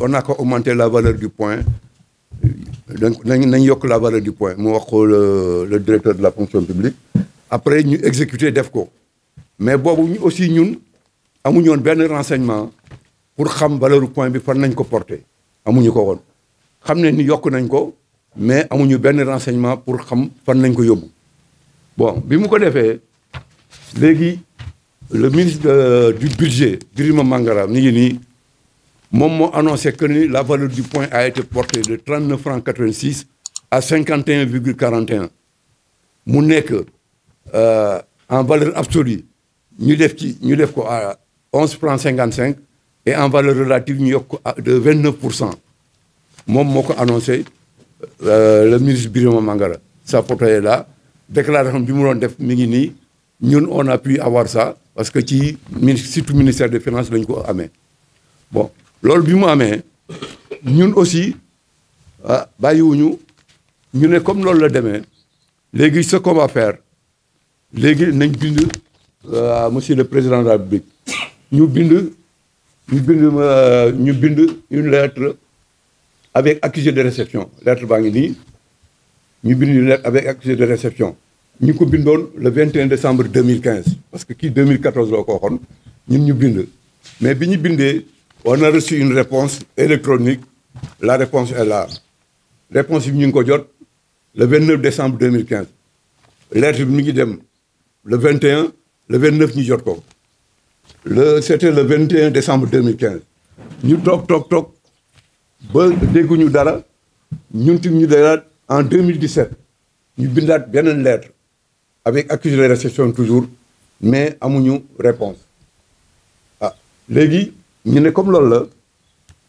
on a qu'à augmenter la valeur du point. Donc nañ yokk la valeur du point mu wax ko le directeur de la fonction publique après ñu exécuter def ko mais boobu ñu aussi ñun amuñu woon benn renseignement pour xam valeur du point bi fan nañ ko porter amuñu ko woon xam ne ni yokk nañ ko mais amuñu benn renseignement pour xam fan nañ ko yóbbu bon bi mu ko defee léegi le ministre du budget Birima Mangara mi ngi nii moom moo annoncé que ni la valeur du point a été portée de 39 francs 86 à 51,41 mu nekk en valeur absolue ñu def ko à 11 francs 55 et en valeur relative ñu yokk ko de 29%. moom moo ko annoncé le ministre Birima Mangara sa photo est là déclaration bi mu doon def mi ngi nii ñun on a pu avoir ça parce que ci surtout ministère des finances lañ ko amee bon loolu bi mu amee ñun aussi bàyyiwuñu ñu ne comme loolu la demee léegi ce qu'on va faire léegi nañ bind monsieur le président de la République ñu bind une lettre avec accusé de réception lettre baa ngi nii ñu bind une lettre avec accusé de réception ñu ko bindoon le 21 décembre 2015 parce que kii 2014 la ko waxoon ñun ñu bind mais bi ñu bindee on a reçu une réponse électronique la réponse est là réponse bi ñu ngi ko jot le 29 décembre 2015 lettre bi mi ngi dem le 21 le 29 ñu jot ko c'était le 21 décembre 2015 ñu toog ba dégguñu dara ñun tim ñu dara en 2017 ñu bindaat beneen lettre avec accusé de réception toujours mais amuñu réponse léegi ñu ne comme loolu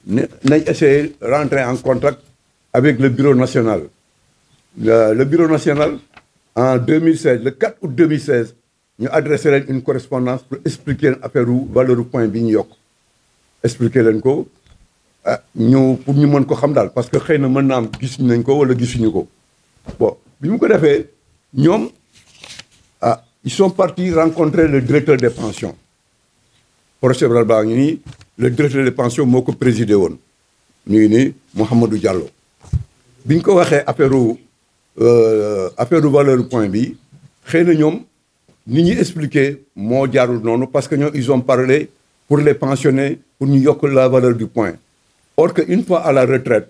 la nañ essayer rentrer en contact avec le bureau national le bureau national en 2016 le 4 août 2016 ñu adressé leen une correspondance pour expliquer leen affaire u valeur du point bi ñu yokk expliquer leen ko pour ñu mën ko xam daal parce que xëy na mën naa am gisuñu nañ ko wala gisuñu ko bon bi mu ko defee ñoom ils sont partis rencontrer le directeur des pensions procès-verbal baa ngi nii le directeur des pensions moo ko présidé woon ñu ngi nii Mouhamadou Diallo bi ñu ko waxee affaire valeur du point bi xëy na ñoom ni ñuy expliquer moo jaarul noonu parce que ñoom ils ont parlé pour les pensionnés pour ñu yokk la valeur du point or que une fois à la retraite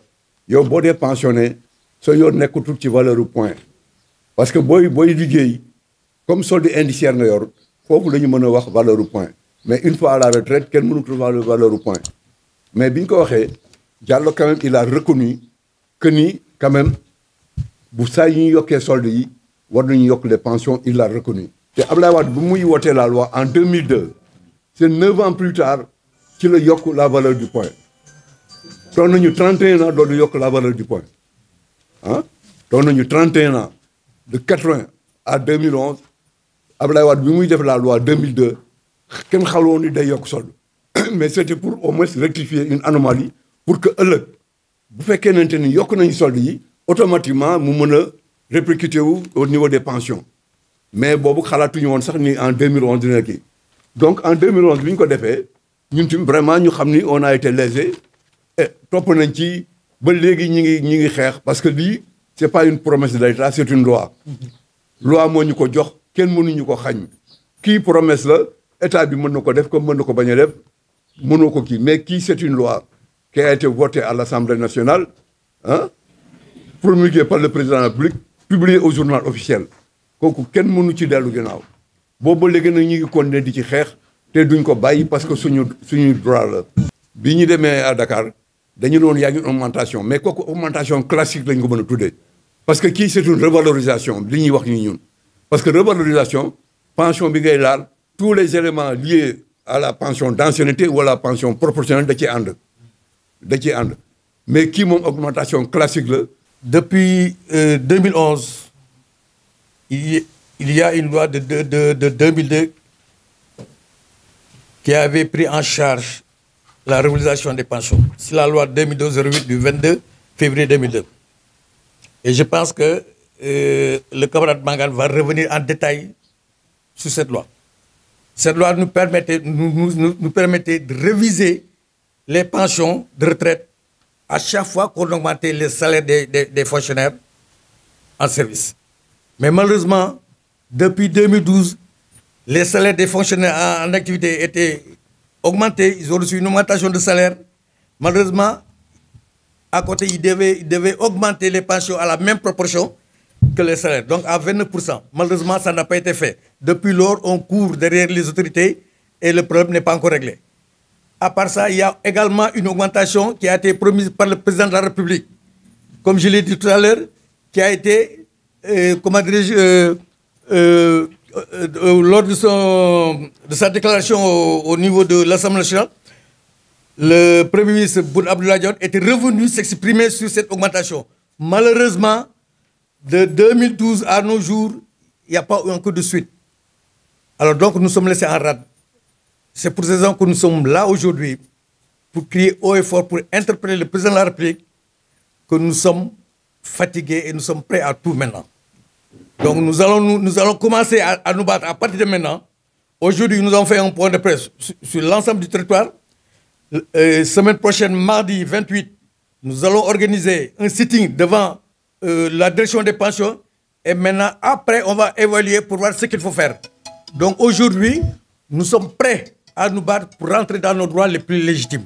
yow boo dee pensionné soo yoon nekkatul ci valeur du point parce que booy liggéey comme solde indiciaire nga yor foofu la ñu mën a wax valeur du point mais une fois à la retraite kenn mënutul valeur du point mais bi ñu ko waxee Diallo quand même il a reconnu que ni quand même bu saa yi ñu yokkee solde yi war nañu yokk les pensions il l'a reconnu te Abdoulaye Wade bu muy wotee la loi en 2002 c'est 9 ans plus tard ci la yokk la valeur du point toog nañu 31 ans doon yokk la valeur du point toog nañu 31 ans de 80 à 2011 Abdoulaye Wade bi muy def la loi 2002 kenn xaloon ni day yokk solde mais c'était pour au moins rectifier une anomalie pour que ëllëg bu fekkee nante ni yokk nañu solde yi automatiquement mu mën a répercuter wu au niveau des pensions mais boobu xalaatuñu woon sax ni en 2011 dina kii donc en 2011 bi ñu ko defee ñun tamit vraiment ñu xam ni on a été lésé et topp nañ ci ba léegi ñi ngi xeex parce que lii c'est pas une promesse de l'État c'est une loi loi moo ñu ko jox kenn mënuñu ko xañ kii promesse la état bi mën na ko def comme mën na ko bañ a def mënoo ko kii mais kii c'est une loi qui a été votée à l'Assemblée nationale promulguée par le président de la République publiée au journal officiel kooku kenn mënu ci dellu ginnaaw boobu léegi nag ñu ngi continuer di ci xeex te duñ ko bàyyi parce que suñu droit la. bi ñu demee à Dakar dañu doon yaa ngi augmentation mais kooku augmentation classique lañ ko mën a tuddee parce que kii c'est une revalorisation li ñuy wax ni ñun parce que revalorisation pension bi ngay laal tous les éléments liés à la pension d'ancienneté ou à la pension proportionnelle da ciy ànd mais kii moom augmentation classique la. Depuis 2011 il y a une loi de 2002 qui avait pris en charge la revalorisation des pensions. C'est la loi 2002-08 du 22 février 2002. Et je pense que le camarade Mangane va revenir en détail sur cette loi. Cette loi nous permettait de réviser les pensions de retraite à chaque fois qu'on augmentait les salaires des fonctionnaires en service. Mais malheureusement, depuis 2012, les salaires des fonctionnaires en activité étaient augmentés. Ils ont reçu une augmentation de salaire. Malheureusement, à côté, ils devaient augmenter les pensions à la même proportion que les salaires, donc à 29%. Malheureusement, ça n'a pas été fait. Depuis lors, on court derrière les autorités et le problème n'est pas encore réglé. À part ça, il y a également une augmentation qui a été promise par le président de la République, comme je l'ai dit tout à l'heure, qui a été, lors de sa déclaration au niveau de l'Assemblée nationale, le Premier ministre Boun Abdallah Dionne était revenu s'exprimer sur cette augmentation. Malheureusement, de 2012 à nos jours, il n'y a pas eu encore de suite. Alors donc, nous sommes laissés en rade. C'est pour ces raisons que nous sommes là aujourd'hui, pour crier haut et fort, pour interpeller le président de la République, que nous sommes fatigués et nous sommes prêts à tout maintenant. Donc nous allons commencer à nous battre à partir de maintenant. Aujourd'hui, nous avons fait un point de presse sur l'ensemble du territoire. Semaine prochaine, mardi 28, nous allons organiser un sitting devant la direction des pensions. Et maintenant, après, on va évaluer pour voir ce qu'il faut faire. Donc aujourd'hui, nous sommes prêts à nous battre pour rentrer dans nos droits les plus légitimes.